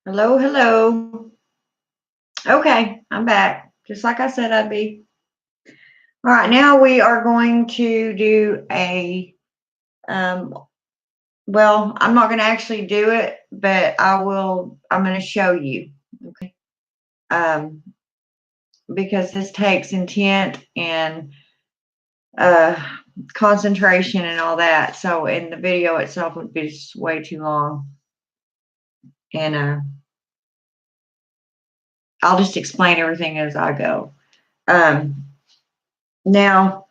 Hello, hello. Okay, I'm back. Just like I said I'd be. All right, now we are going to do um, I'm not going to actually do it, but I'm going to show you. Okay. Um, because this takes intent and uh, concentration and all that. So, in the video itself would be just way too long. And I'll just explain everything as I go. Now,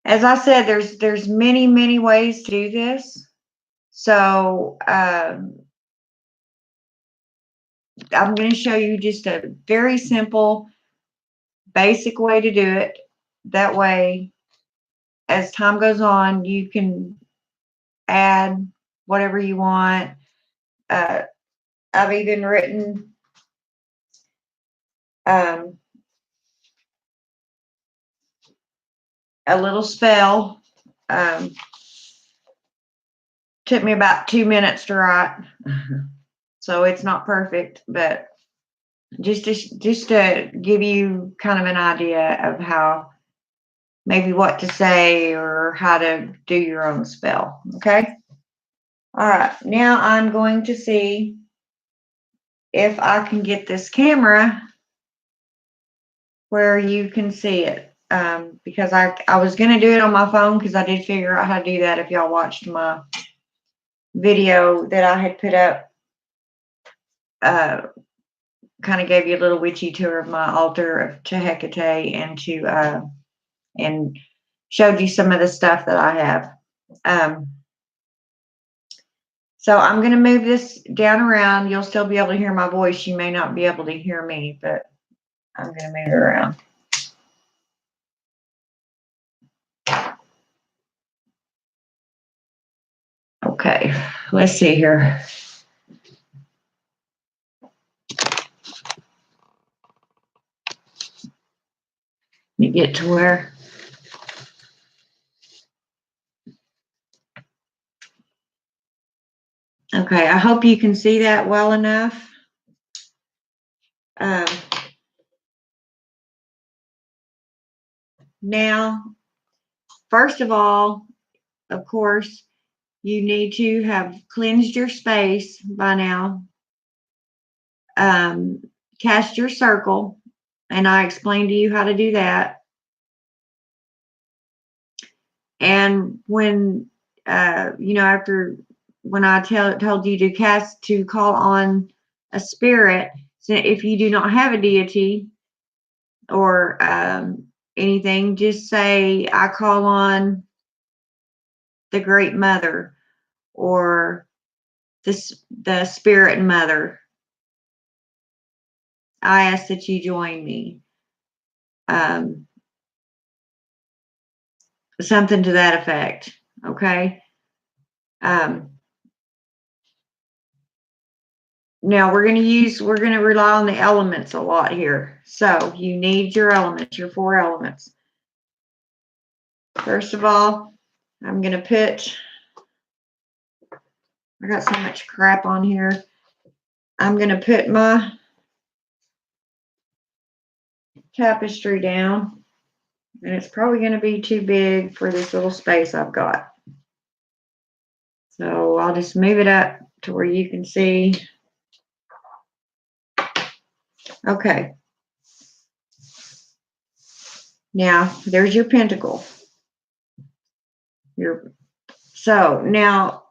as I said, there's many ways to do this. So I'm going to show you just a very simple, basic way to do it. That way, as time goes on, you can add whatever you want. I've even written um, a little spell. Took me about 2 minutes to write, so it's not perfect, but just to give you kind of an idea of how maybe what to say or how to do your own spell. Okay. All right. Now I'm going to see if I can get this camera where you can see it. Because I was going to do it on my phone because I did figure out how to do that if y'all watched my video that I had put up. Kind of gave you a little witchy tour of my altar of Hecate and showed you some of the stuff that I have. So I'm going to move this down around. You'll still be able to hear my voice. You may not be able to hear me, but I'm going to move it around. Okay, let's see here. Let me get to where. Okay, I hope you can see that well enough. Now, first of all, of course, you need to have cleansed your space by now. Cast your circle, and I explained to you how to do that. And when after when I told you to call on a spirit, so if you do not have a deity or anything, just say, I call on the Great Mother or the Spirit Mother. I ask that you join me. Something to that effect. Okay. Now we're going to rely on the elements a lot here. So you need your elements, your 4 elements. First of all, I'm going to put, I got so much crap on here. I'm going to put my tapestry down, and it's probably going to be too big for this little space I've got. So I'll just move it up to where you can see. Okay. Now there's your pentacle. So now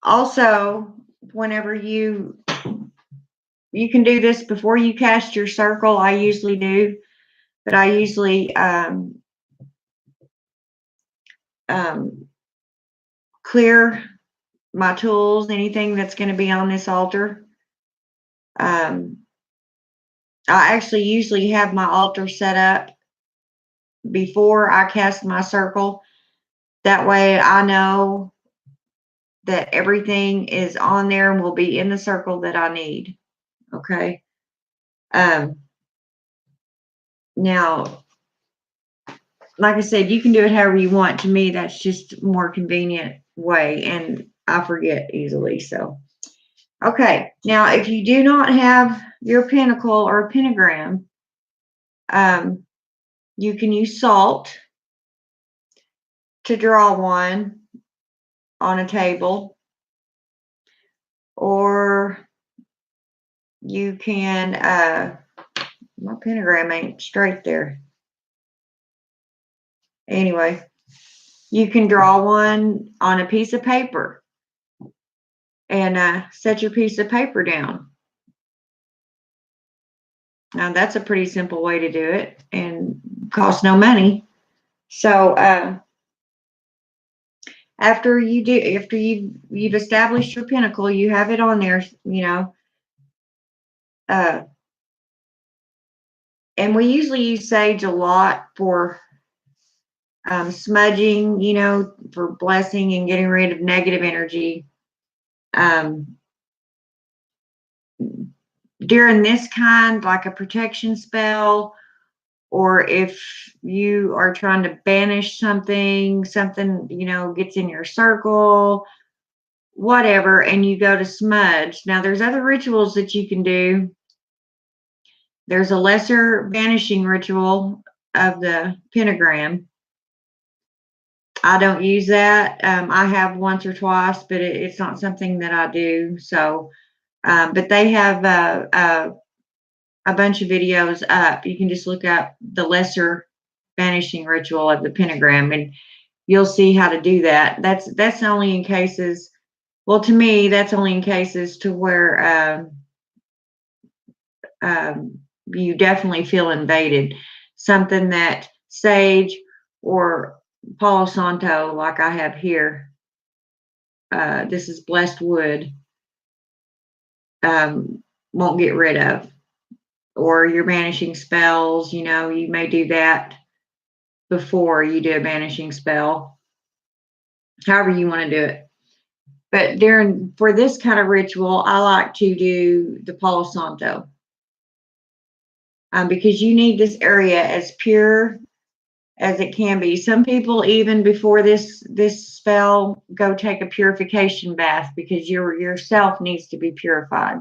also whenever you can do this before you cast your circle. I usually do, but I usually clear my tools, anything that's going to be on this altar. I actually usually have my altar set up before I cast my circle. That way I know that everything is on there and will be in the circle that I need. Okay. Now, like I said, you can do it however you want. To me, that's just a more convenient way, and I forget easily. So, all Okay, now if you do not have your pentacle or pentagram, you can use salt to draw one on a table, or you can, my pentagram ain't straight there. Anyway, you can draw one on a piece of paper and set your piece of paper down. Now that's a pretty simple way to do it and costs no money. So after you've established your pinnacle, you have it on there, and we usually use sage a lot for smudging, for blessing and getting rid of negative energy. During this kind, like a protection spell, or if you are trying to banish something, gets in your circle, whatever, and you go to smudge. Now, there's other rituals that you can do. There's a lesser banishing ritual of the pentagram. I don't use that. I have once or twice, but it's not something that I do. So, but they have a bunch of videos up. You can just look up the lesser banishing ritual of the pentagram, and you'll see how to do that. That's only in cases. Well, to me, that's only in cases to where you definitely feel invaded. Something that sage or Palo Santo, like I have here, this is blessed wood, won't get rid of. Or you're banishing spells, you may do that before you do a banishing spell, however you want to do it. But for this kind of ritual, I like to do the Palo Santo, because you need this area as pure as it can be. Some people, even before this spell, go take a purification bath because yourself needs to be purified.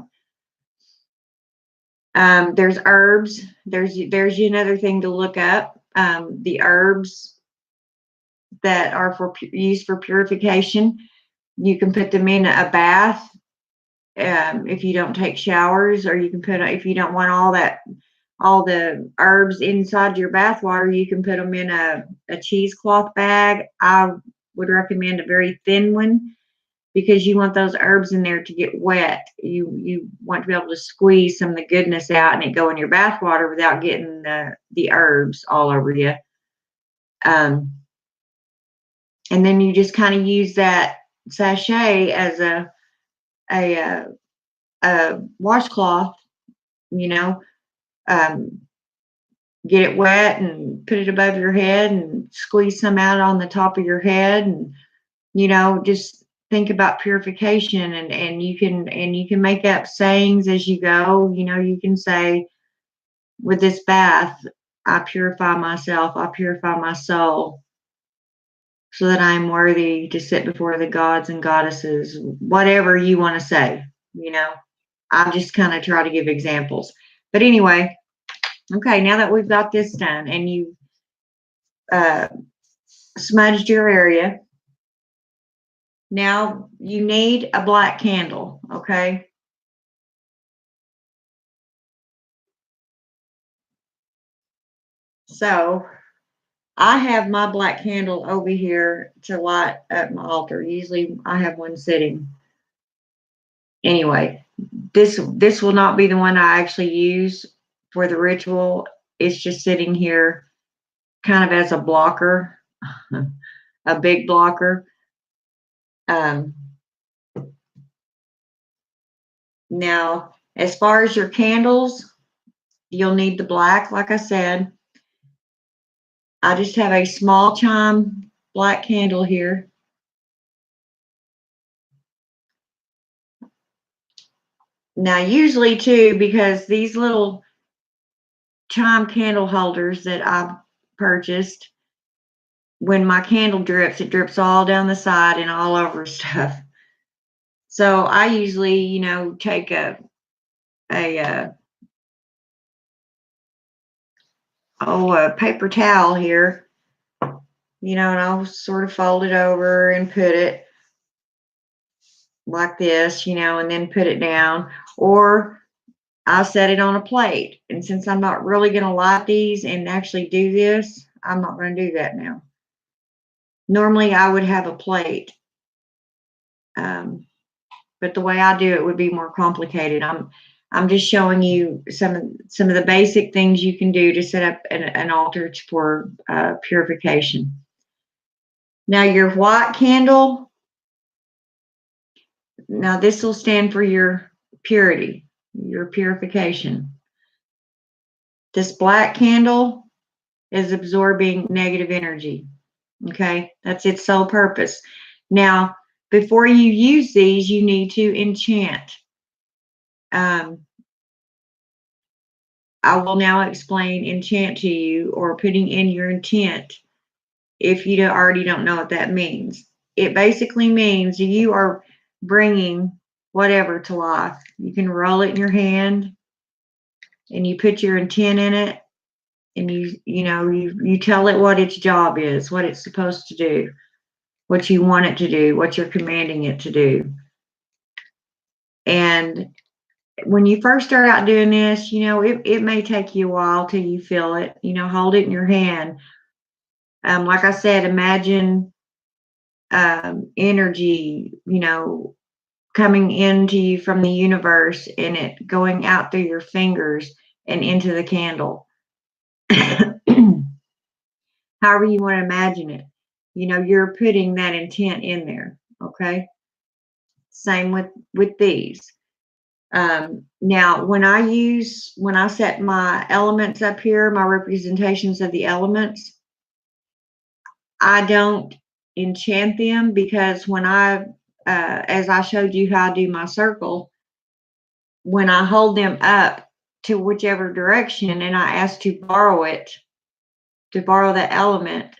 There's herbs. There's another thing to look up. The herbs that are used for purification. You can put them in a bath if you don't take showers, or you can if you don't want all the herbs inside your bath water, you can put them in a cheesecloth bag. I would recommend a very thin one because you want those herbs in there to get wet. You want to be able to squeeze some of the goodness out and it go in your bath water without getting the herbs all over you. And then you just kind of use that sachet as a washcloth, get it wet and put it above your head and squeeze some out on the top of your head, and just think about purification, and you can make up sayings as you go. You can say, with this bath, I purify myself, I purify my soul, so that I am worthy to sit before the gods and goddesses. Whatever you want to say, I just kind of try to give examples. But anyway, okay, now that we've got this done and you smudged your area, now you need a black candle, okay? So I have my black candle over here to light up my altar. Usually I have one sitting. Anyway, this will not be the one I actually use for the ritual. It's just sitting here kind of as a blocker, a big blocker. Now, as far as your candles, you'll need the black, like I said. I just have a small chime black candle here. Now, usually too, because these little chime candle holders that I've purchased, when my candle drips, it drips all down the side and all over stuff. So I usually, take a a paper towel here, and I'll sort of fold it over and put it like this, and then put it down. Or I'll set it on a plate. And since I'm not really going to light these and actually do this, I'm not going to do that now. Normally I would have a plate. But the way I do it would be more complicated. I'm just showing you some of the basic things you can do to set up an altar for purification. Now your white candle, now this will stand for your purity, your purification. This black candle is absorbing negative energy. Okay, that's its sole purpose. Now, before you use these, you need to enchant. I will now explain enchant to you, or putting in your intent, if you already don't know what that means. It basically means you are bringing whatever to life. You can roll it in your hand and you put your intent in it, and you tell it what its job is, what it's supposed to do, what you want it to do, what you're commanding it to do. And when you first start out doing this, it may take you a while till you feel it. Hold it in your hand. Like I said, imagine energy, coming into you from the universe and it going out through your fingers and into the candle. However you want to imagine it. You're putting that intent in there. Okay. Same with these. Now, when I set my elements up here, my representations of the elements, I don't enchant them, because when as I showed you how I do my circle, when I hold them up to whichever direction and I ask to borrow that element,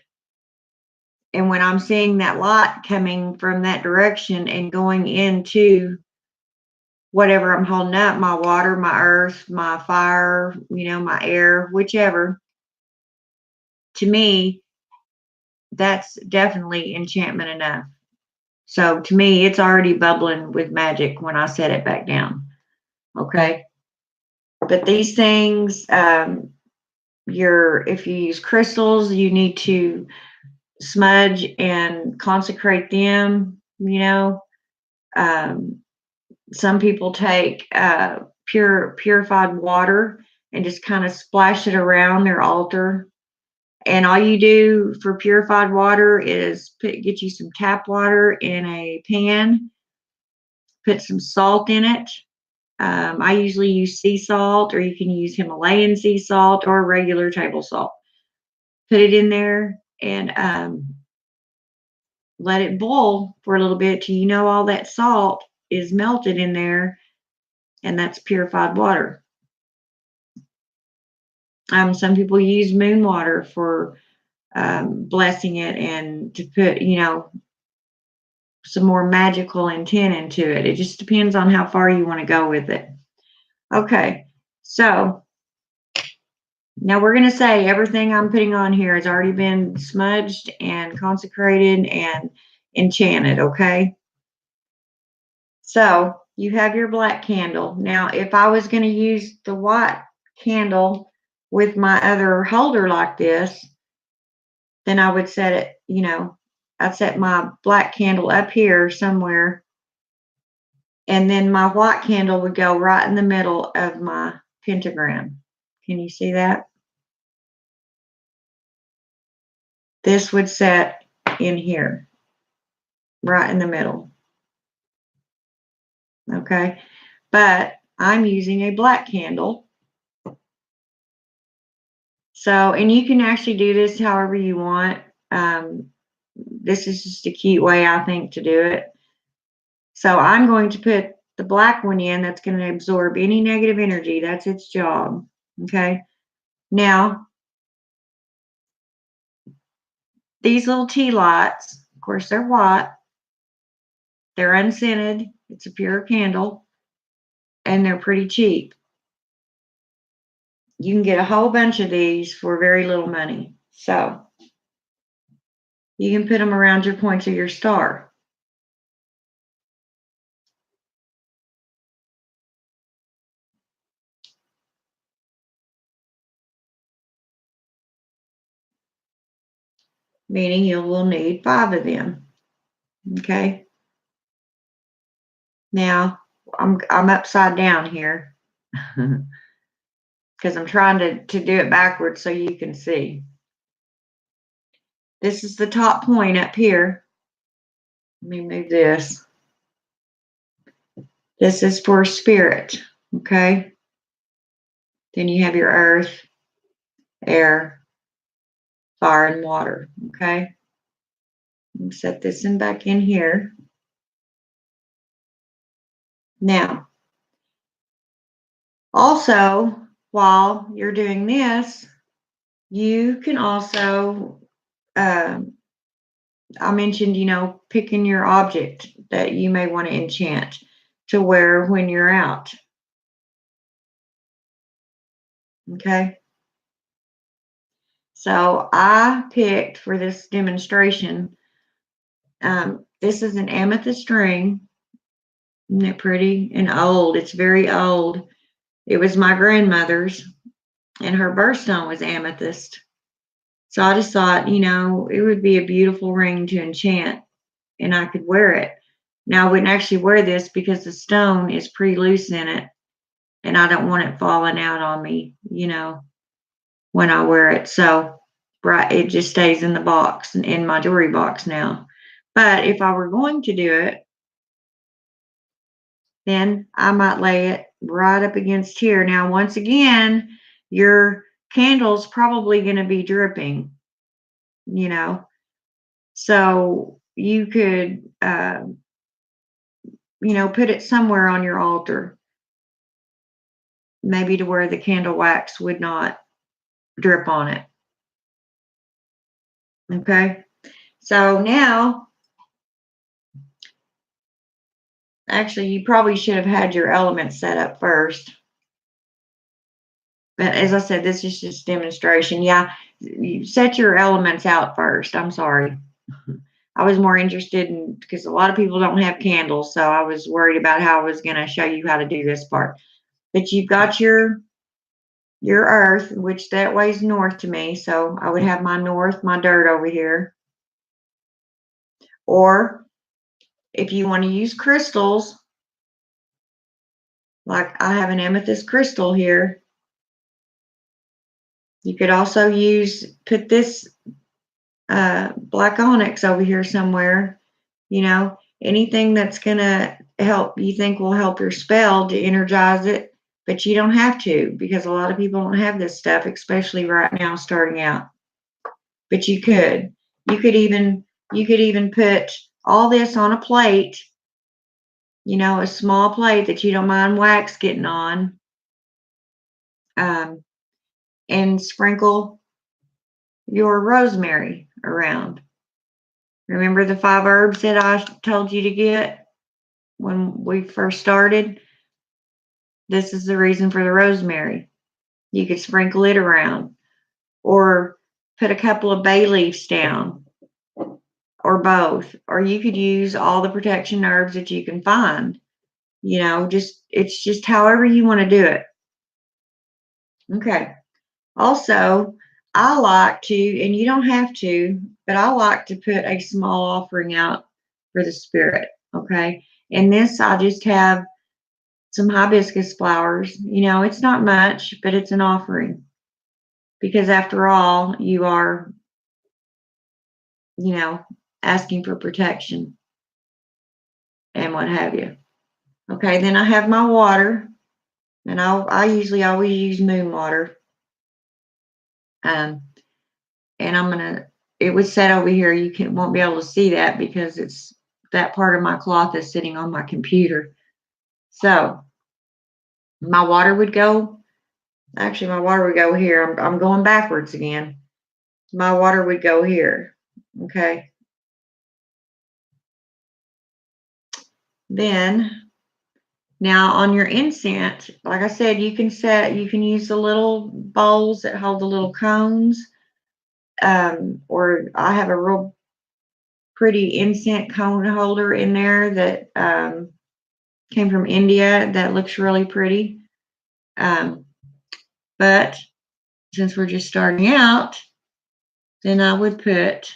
and when I'm seeing that light coming from that direction and going into whatever I'm holding up, my water, my earth, my fire, my air, whichever, to me, that's definitely enchantment enough. So to me, it's already bubbling with magic when I set it back down. Okay. But these things, if you use crystals, you need to smudge and consecrate them. Some people take purified water and just kind of splash it around their altar. And all you do for purified water is get you some tap water in a pan, put some salt in it. I usually use sea salt, or you can use Himalayan sea salt or regular table salt. Put it in there and let it boil for a little bit till all that salt is melted in there, and that's purified water. Some people use moon water for blessing it and to put, some more magical intent into it. It just depends on how far you want to go with it. Okay, so now we're going to say everything I'm putting on here has already been smudged and consecrated and enchanted, okay? So you have your black candle. Now, if I was going to use the white candle with my other holder like this, then I would set it, I'd set my black candle up here somewhere, and then my white candle would go right in the middle of my pentagram. Can you see that? This would set in here, right in the middle. Okay, but I'm using a black candle. So, and you can actually do this however you want. This is just a cute way, I think, to do it. So I'm going to put the black one in. That's going to absorb any negative energy. That's its job. Okay. Now, these little tea lights, of course, they're white. They're unscented. It's a pure candle, and they're pretty cheap. You can get a whole bunch of these for very little money. So you can put them around your points of your star. Meaning you will need 5 of them. Okay. Now I'm upside down here because I'm trying to do it backwards so you can see. This is the top point up here. Let me move this. This is for spirit. Okay. Then you have your earth, air, fire, and water. Okay. Set this in back in here. Now, also, while you're doing this, you can also, I mentioned, picking your object that you may want to enchant to wear when you're out. Okay. So I picked for this demonstration, this is an amethyst ring. Isn't it pretty and old? It's very old. It was my grandmother's, and her birthstone was amethyst. So I just thought, it would be a beautiful ring to enchant, and I could wear it. Now, I wouldn't actually wear this because the stone is pretty loose in it, and I don't want it falling out on me, when I wear it. So, right, it just stays in the box, in my jewelry box now. But if I were going to do it, then I might lay it right up against here. Now, once again, your candle's probably going to be dripping, so you could, put it somewhere on your altar, maybe to where the candle wax would not drip on it. Okay. So now, actually, you probably should have had your elements set up first. But as I said, this is just demonstration. Yeah, you set your elements out first. I'm sorry. I was more interested in, because a lot of people don't have candles, so I was worried about how I was going to show you how to do this part. But you've got your earth, which that way's north to me. So I would have my north, my dirt over here. Or if you want to use crystals, like I have an amethyst crystal here, you could also put this black onyx over here somewhere, anything that's going to help, you think will help your spell to energize it. But you don't have to, because a lot of people don't have this stuff, especially right now starting out. But you could. You could even put all this on a plate, a small plate that you don't mind wax getting on, and sprinkle your rosemary around. Remember the 5 herbs that I told you to get when we first started? This is the reason for the rosemary. You could sprinkle it around, or put a couple of bay leaves down, or both. Or you could use all the protection herbs that you can find. It's just however you want to do it. Okay. Also, I like to, and you don't have to, but I like to put a small offering out for the spirit. Okay. And this, I just have some hibiscus flowers. It's not much, but it's an offering, because after all, you are, asking for protection and what have you. Okay. Then I have my water, and I usually always use moon water. And it was set over here. You won't be able to see that because that part of my cloth is sitting on my computer. So my water would go here. I'm going backwards again. My water would go here. Okay. then now on your incense, like I said, you can use the little bowls that hold the little cones. Or I have a real pretty incense cone holder in there that came from India that looks really pretty. But since we're just starting out, then I would put,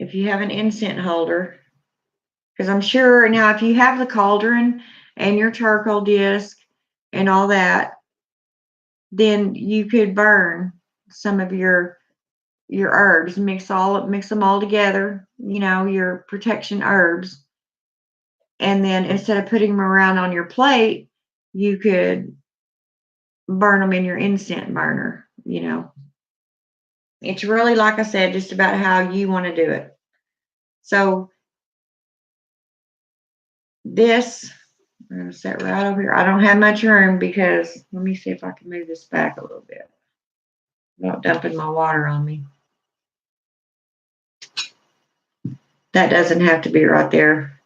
if you have an incense holder, because I'm sure now if you have the cauldron and your charcoal disc and all that, then you could burn some of your herbs, mix them all together, your protection herbs. And then instead of putting them around on your plate, you could burn them in your incense burner. It's really, like I said, just about how you want to do it. So this, I'm going to set right over here. I don't have much room because, let me see if I can move this back a little bit without dumping my water on me. That doesn't have to be right there,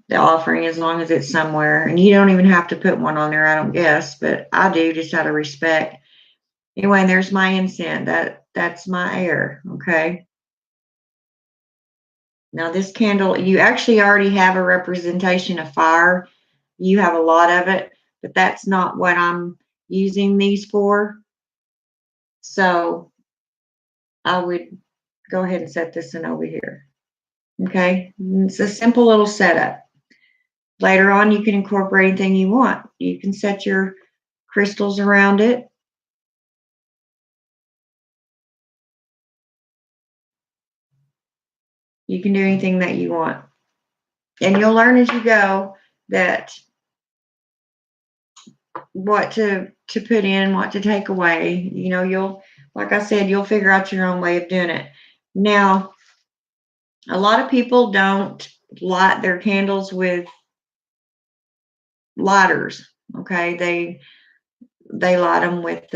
the offering, as long as it's somewhere. And you don't even have to put one on there, I don't guess, but I do just out of respect. Anyway, and there's my incense. That's my air, okay? Now this candle, you actually already have a representation of fire. You have a lot of it, but that's not what I'm using these for. So I would go ahead and set this in over here. Okay, it's a simple little setup. Later on, you can incorporate anything you want. You can set your crystals around it. You can do anything that you want. And you'll learn as you go that what to put in, what to take away. You'll, like I said, you'll figure out your own way of doing it. Now, a lot of people don't light their candles with lighters. Okay, they light them with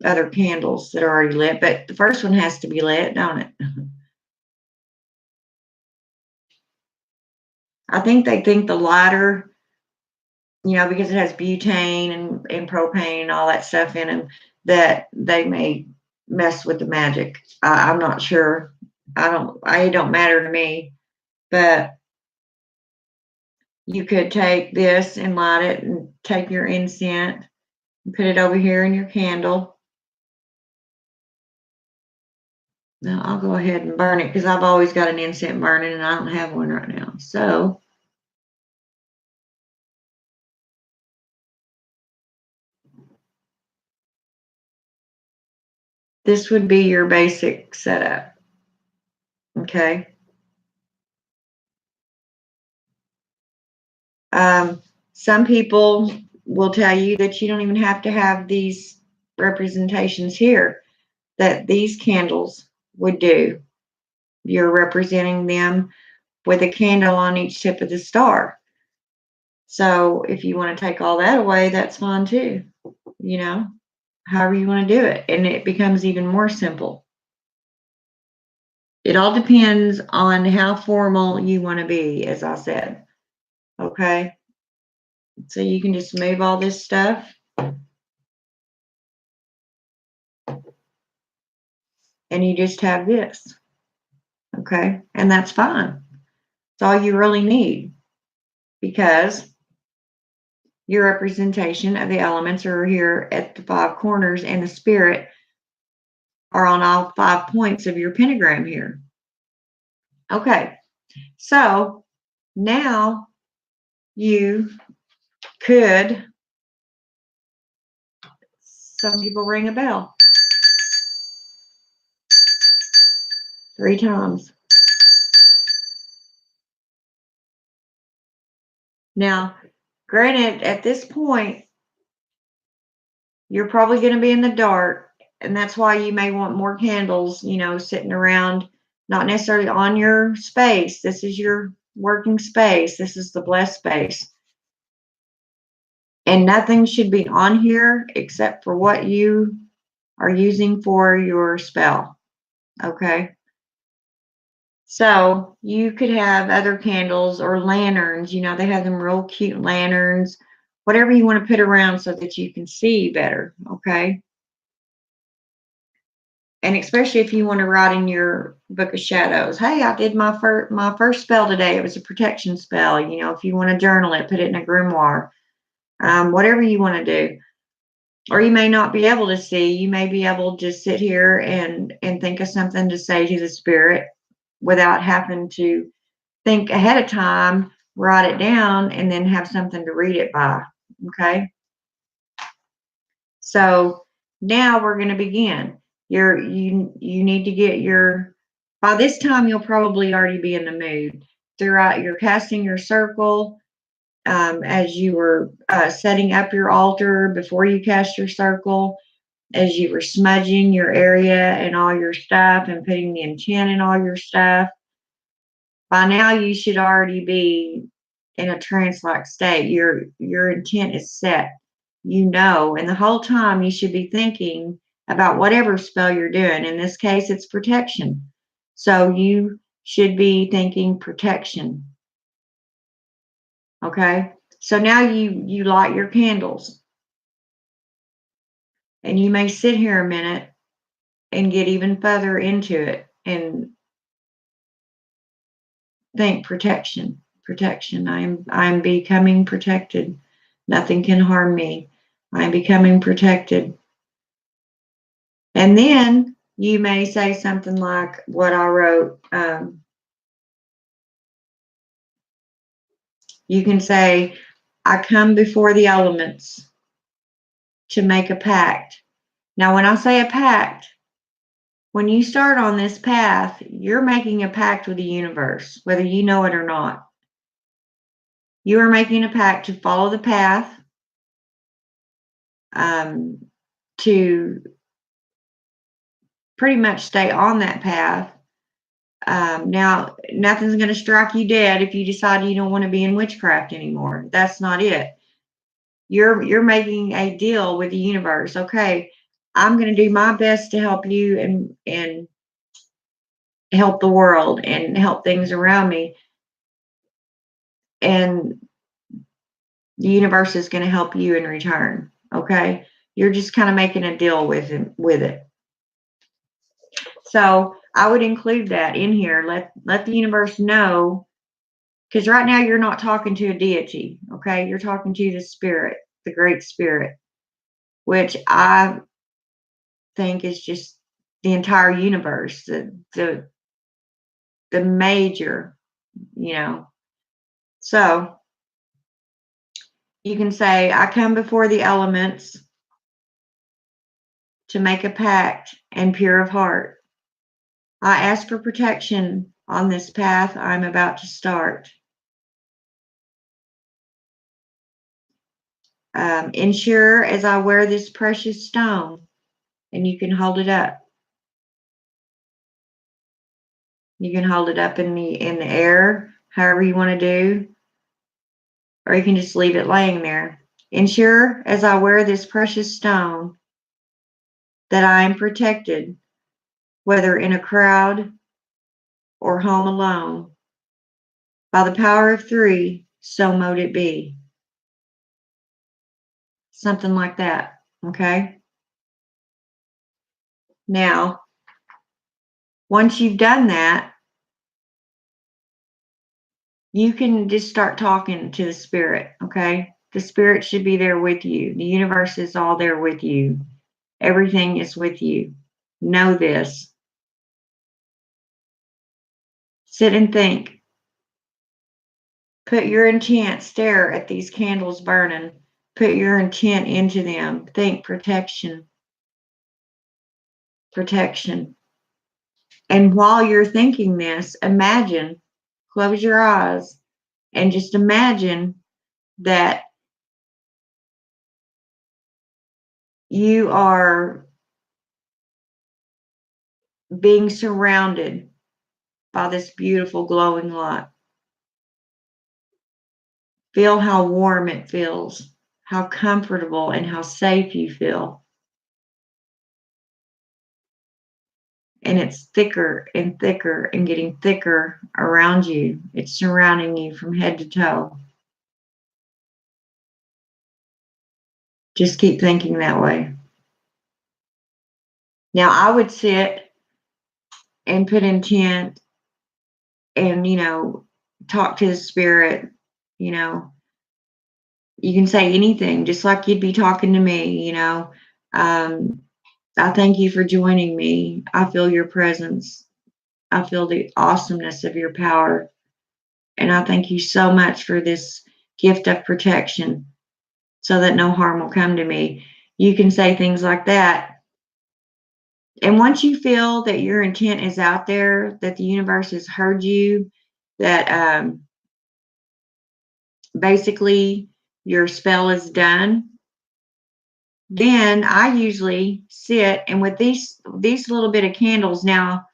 other candles that are already lit, but the first one has to be lit, don't it? I think they think the lighter, because it has butane and propane and all that stuff in them, that they may mess with the magic. I'm not sure. It don't matter to me, but you could take this and light it and take your incense and put it over here in your candle. Now I'll go ahead and burn it because I've always got an incense burning and I don't have one right now. So this would be your basic setup. Okay. Some people will tell you that you don't even have to have these representations here, that these candles would do. You're representing them with a candle on each tip of the star. So if you want to take all that away, that's fine too. However you want to do it. And it becomes even more simple. It all depends on how formal you want to be, as I said. Okay. So you can just move all this stuff. And you just have this. Okay. And that's fine. It's all you really need, because your representation of the elements are here at the 5 corners, and the spirit are on all 5 points of your pentagram here. Okay. So now you could, some people ring a bell 3 times. Now, granted, at this point, you're probably going to be in the dark, and that's why you may want more candles, sitting around, not necessarily on your space. This is your working space. This is the blessed space. And nothing should be on here except for what you are using for your spell. Okay. So you could have other candles or lanterns. They have them real cute lanterns, whatever you want to put around so that you can see better. Okay. And especially if you want to write in your book of shadows, hey, I did my first spell today. It was a protection spell. If you want to journal it, put it in a grimoire. Whatever you want to do. Or you may not be able to see. You may be able to just sit here and think of something to say to the spirit without having to think ahead of time, write it down, and then have something to read it by. Okay. So now we're going to begin. You need to get by this time you'll probably already be in the mood. Throughout you're casting your circle, as you were setting up your altar before you cast your circle, as you were smudging your area and all your stuff and putting the enchant in all your stuff. By now you should already be in a trance-like state. Your intent is set. And the whole time you should be thinking about whatever spell you're doing. In this case, it's protection. So you should be thinking protection. Okay? So now you light your candles. And you may sit here a minute and get even further into it and think protection. I'm becoming protected. Nothing can harm me. I'm becoming protected. And then you may say something like what I wrote. You can say, I come before the elements to make a pact. Now, when I say a pact, when you start on this path, you're making a pact with the universe, whether you know it or not. You are making a pact to follow the path, to pretty much stay on that path. Now, nothing's going to strike you dead if you decide you don't want to be in witchcraft anymore. That's not it. You're making a deal with the universe. Okay, I'm going to do my best to help you and help the world and help things around me. And the universe is going to help you in return. Okay, you're just kind of making a deal with it. So I would include that in here. Let the universe know, because right now you're not talking to a deity. Okay, you're talking to the spirit, the great spirit, which I think is just the entire universe, the major, you know. So you can say, I come before the elements to make a pact and pure of heart. I ask for protection on this path I'm about to start. Ensure as I wear this precious stone, and you can hold it up. You can hold it up in the air, however you want to do, or you can just leave it laying there. Ensure as I wear this precious stone that I am protected, whether in a crowd or home alone. By the power of three, so mote it be. Something like that. Okay. Now, once you've done that, you can just start talking to the spirit. Okay. The spirit should be there with you. The universe is all there with you. Everything is with you. Know this. Sit and think. Put your intent, stare at these candles burning. Put your intent into them. Think protection. Protection. And while you're thinking this, imagine, close your eyes, and just imagine that you are being surrounded by this beautiful glowing light. Feel how warm it feels, how comfortable and how safe you feel. and it's thicker and thicker and getting thicker around you. It's surrounding you from head to toe. Just keep thinking that way. Now, I would sit and put intent and, talk to the spirit. You know, you can say anything, just like you'd be talking to me. I thank you for joining me. I feel your presence. I feel the awesomeness of your power. And I thank you so much for this gift of protection so that no harm will come to me. You can say things like that. And once you feel that your intent is out there, that the universe has heard you, that basically your spell is done, then I usually sit and with these little bit of candles now,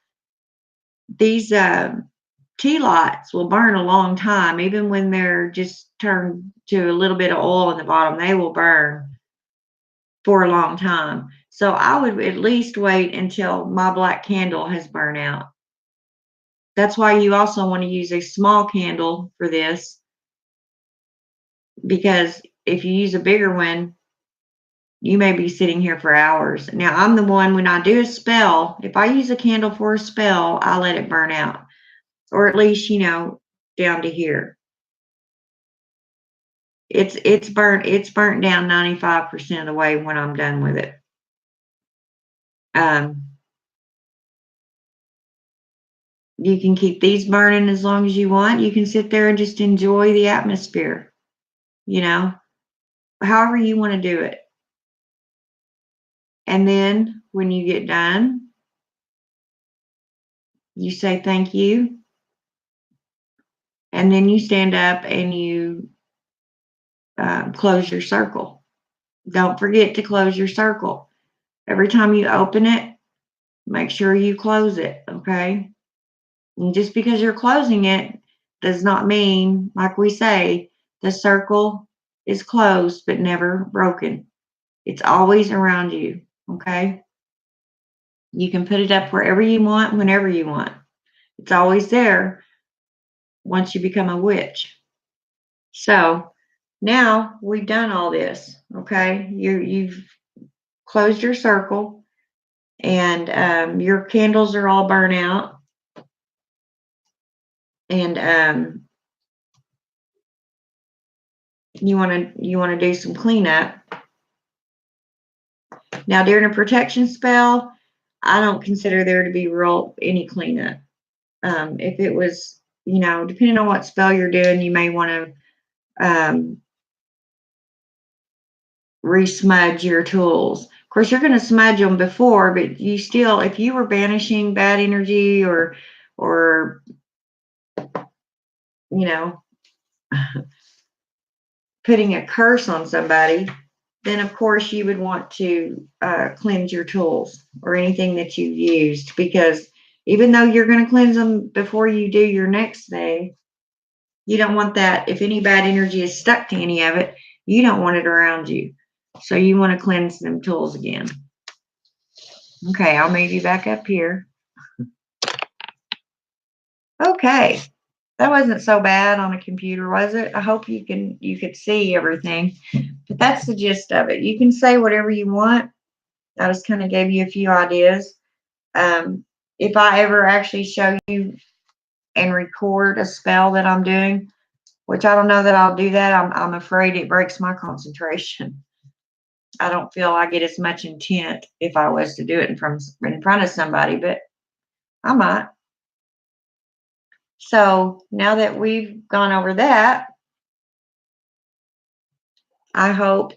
these tea lights will burn a long time, even when they're just turned to a little bit of oil in the bottom, they will burn for a long time. So I would at least wait until my black candle has burned out. That's why you also want to use a small candle for this, because if you use a bigger one, you may be sitting here for hours. Now, I'm the one, when I do a spell, if I use a candle for a spell, I let it burn out, or at least, down to here. It's burnt down 95% of the way when I'm done with it. You can keep these burning as long as you want. You can sit there and just enjoy the atmosphere, however you want to do it. And then when you get done, you say thank you. And then you stand up and you close your circle. Don't forget to close your circle. Every time you open it, make sure you close it, okay? And just because you're closing it does not mean, like we say, the circle is closed but never broken. It's always around you, okay? You can put it up wherever you want, whenever you want. It's always there once you become a witch. So now we've done all this, okay? You've closed your circle, and your candles are all burnt out, and you want to do some cleanup. Now, during a protection spell, I don't consider there to be any cleanup. If it was, depending on what spell you're doing, you may want to re-smudge your tools. Of course, you're going to smudge them before, but you still, if you were banishing bad energy or putting a curse on somebody, then of course you would want to cleanse your tools or anything that you've used, because even though you're going to cleanse them before you do your next thing, you don't want that. If any bad energy is stuck to any of it, you don't want it around you. So you want to cleanse them tools again. Okay, I'll move you back up here. Okay, that wasn't so bad on a computer, was it? I hope you could see everything. But that's the gist of it. You can say whatever you want. I just kind of gave you a few ideas. If I ever actually show you and record a spell that I'm doing, which I don't know that I'll do that. I'm afraid it breaks my concentration. I don't feel I get as much intent if I was to do it in front of somebody, but I might. So now that we've gone over that, I hope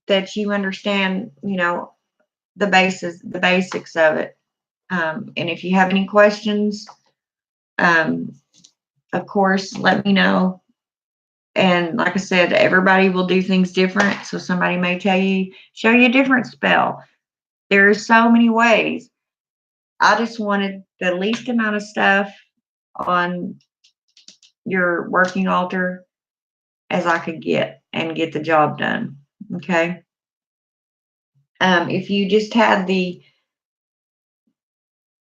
that you understand, the basics of it. And if you have any questions, of course, let me know. And like I said, everybody will do things different. So somebody may show you a different spell. There are so many ways. I just wanted the least amount of stuff on your working altar as I could get and get the job done. Okay. If you just had the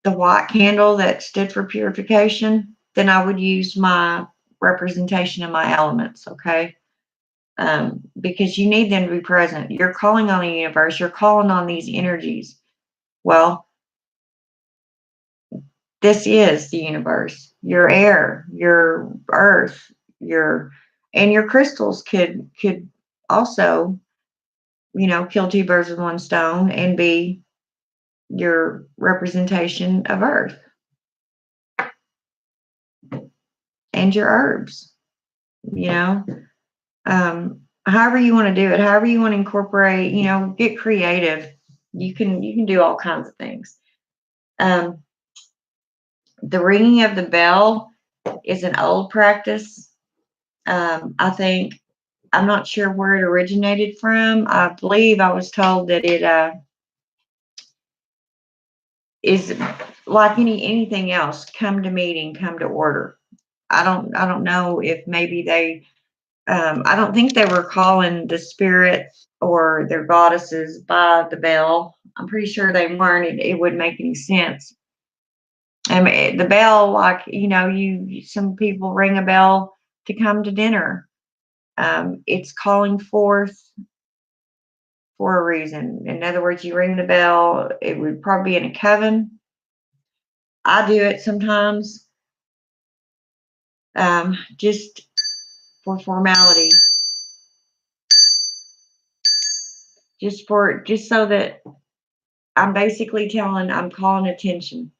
the white candle that stood for purification, then I would use my representation of my elements, okay? Because you need them to be present. You're calling on the universe, you're calling on these energies. Well, this is the universe, your air, your earth, your and your crystals could also, kill two birds with one stone and be your representation of earth and your herbs, you know. However you want to do it, however you want to incorporate, get creative. You can do all kinds of things. Um, the ringing of the bell is an old practice. I think I'm not sure where it originated from. I believe I was told that it is like anything else. Come to meeting, come to order. I don't know if maybe they. I don't think they were calling the spirit or their goddesses by the bell. I'm pretty sure they weren't. It wouldn't make any sense. I mean, the bell, like some people ring a bell to come to dinner. It's calling forth for a reason. In other words, you ring the bell. It would probably be in a coven. I do it sometimes, just for formality, just so that I'm basically I'm calling attention.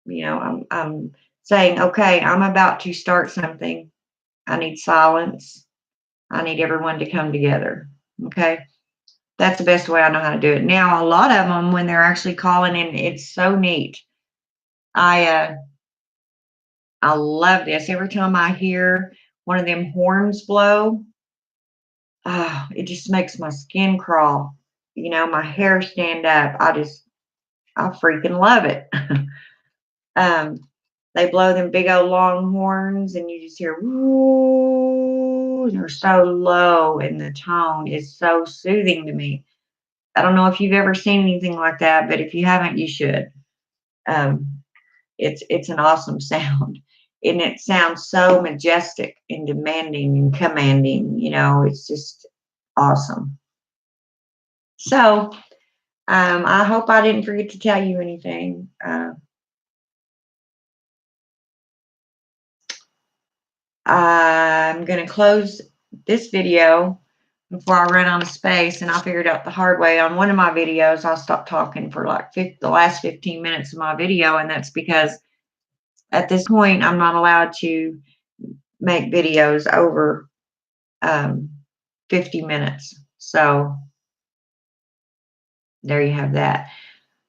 I'm saying, okay, I'm about to start something. I need silence. I need everyone to come together. Okay. That's the best way I know how to do it. Now, a lot of them, when they're actually calling in, it's so neat. I love this. Every time I hear one of them horns blow, it just makes my skin crawl. My hair stand up. I freaking love it. um, they blow them big old long horns, and you just hear woo. They're so low, and the tone is so soothing to me. I don't know if you've ever seen anything like that, but if you haven't, you should. Um, it's an awesome sound, and it sounds so majestic and demanding and commanding. It's just awesome. So I hope I didn't forget to tell you anything. I'm going to close this video before I run out of space, and I figured out the hard way on one of my videos. I stopped talking for like the last 15 minutes of my video, and that's because at this point I'm not allowed to make videos over 50 minutes. So there you have that.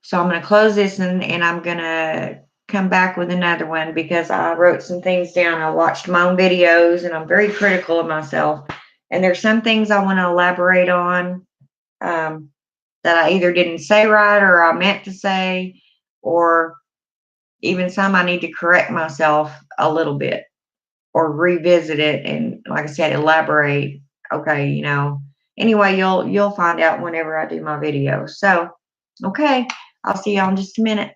So I'm going to close this, and I'm going to come back with another one because I wrote some things down. I watched my own videos, and I'm very critical of myself. And there's some things I want to elaborate on that I either didn't say right or I meant to say, or even some I need to correct myself a little bit or revisit it and, like I said, elaborate. Okay, anyway, you'll find out whenever I do my video. So, okay, I'll see y'all in just a minute.